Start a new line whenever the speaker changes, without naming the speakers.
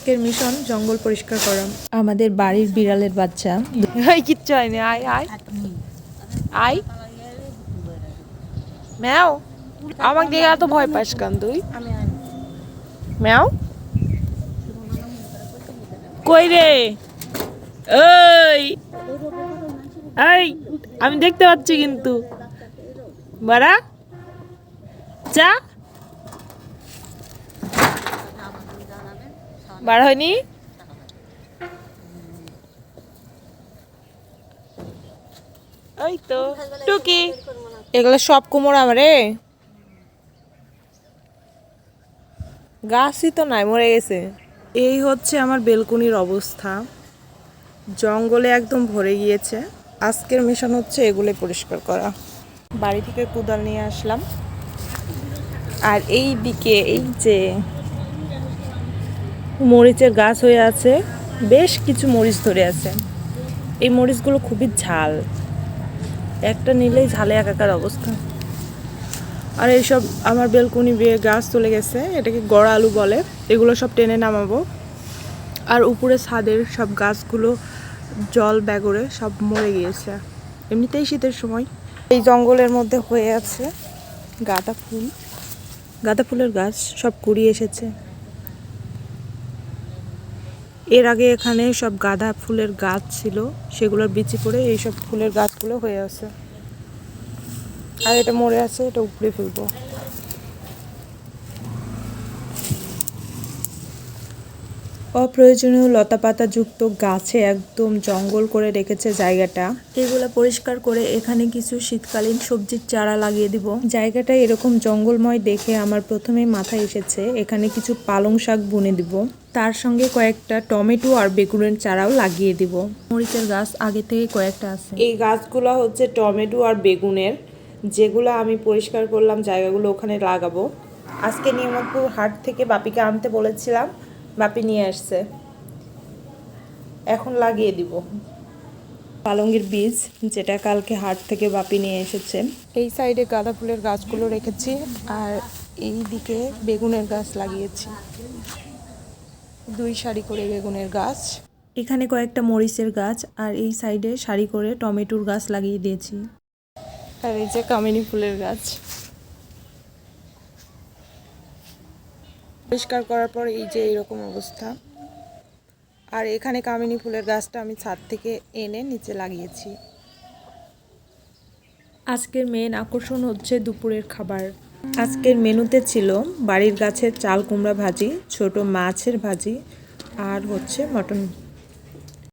আজকের মিশন জঙ্গল পরিষ্কার করা। আমাদের বাড়ির বিড়ালের বাচ্চা কিচ্ছু হয়নি। আয় আয় আয় ম্যাও, আমাকে দিয়ে এত ভয় পাস কেন তুই? ম্যাও কই রে? ওই এই আমি দেখতে পাচ্ছি কিন্তু বাড়া চা বার হয়নি। ওই তো টুকি, এগুলো সব কুমড়ো আমারে, গাছই তো নাই, মরে গেছে। এই হচ্ছে আমার বেলকনির অবস্থা, জঙ্গলে একদম ভরে গিয়েছে। আজকের মিশন হচ্ছে এগুলো পরিষ্কার করা। বাড়ি থেকে কোদাল নিয়ে আসলাম, আর এই দিকে এই যে মরিচের গাছ হয়ে আছে, বেশ কিছু মরিচ ধরে আছে। এই মরিচগুলো খুবই ঝাল, একটা নিলেই ঝালে একাকার অবস্থা। আর এইসব আমার বেলকনি বেয়ে গাছ চলে গেছে, এটাকে গড় আলু বলে। এগুলো সব টেনে নামাবো। আর উপরে ছাদের সব গাছগুলো জল ব্যাগরে সব মরে গিয়েছে, এমনিতেই শীতের সময়। এই জঙ্গলের মধ্যে হয়ে আছে গাঁদা ফুল, গাঁদা ফুলের গাছ সব কুড়িয়ে এসেছে। এর আগে এখানে সব গাঁদা ফুলের গাছ ছিল, সেগুলোর বিচি পড়ে এইসব ফুলের গাছগুলো হয়ে আছে। আর এটা মরে আছে, এটা উপড়ে ফেলবো। অপ্রয়োজনীয় লতাপাতা যুক্ত গাছে একদম জঙ্গল করে রেখেছে জায়গাটা। এগুলা পরিষ্কার করে এখানে কিছু শীতকালীন সবজির চারা লাগিয়ে দিব। জায়গাটা এরকম জঙ্গলময় দেখে আমার প্রথমে মাথায় এসেছে এখানে কিছু পালং শাক বুনে দিব, তার সঙ্গে কয়েকটা টমেটো আর বেগুনের চারাও লাগিয়ে দিব। মরিচের গাছ আগে থেকে কয়েকটা আছে। এই গাছগুলো হচ্ছে টমেটো আর বেগুনের, যেগুলো আমি পরিষ্কার করলাম জায়গাগুলো ওখানে লাগাবো। আজকে নিয়ামতপুর হাট থেকে বাপিকে আনতে বলেছিলাম, বাপি নিয়ে আসছে, এখন লাগিয়ে দিব। পালংয়ের বীজ যেটা কালকে হাট থেকে বাপি নিয়ে এসেছে। এই সাইডে গাঁদা ফুলের গাছগুলো রেখেছি, আর এই দিকে বেগুনের গাছ লাগিয়েছি, 2 সারি করে বেগুনের গাছ। এখানে কয়েকটা মরিচের গাছ, আর এই সাইডে সারি করে টমেটোর গাছ লাগিয়ে দিয়েছি। আর এই যে কামিনী ফুলের গাছ। পরিষ্কার করার পর এই যে এইরকম অবস্থা। আর এখানে কামিনী ফুলের গাছটা আমি ছাদ থেকে এনে নিচে লাগিয়েছি। আজকের মেন আকর্ষণ হচ্ছে দুপুরের খাবার। আজকের মেনুতে ছিল বাড়ির গাছের চাল কুমড়া ভাজি, ছোট মাছের ভাজি, আর হচ্ছে মটন।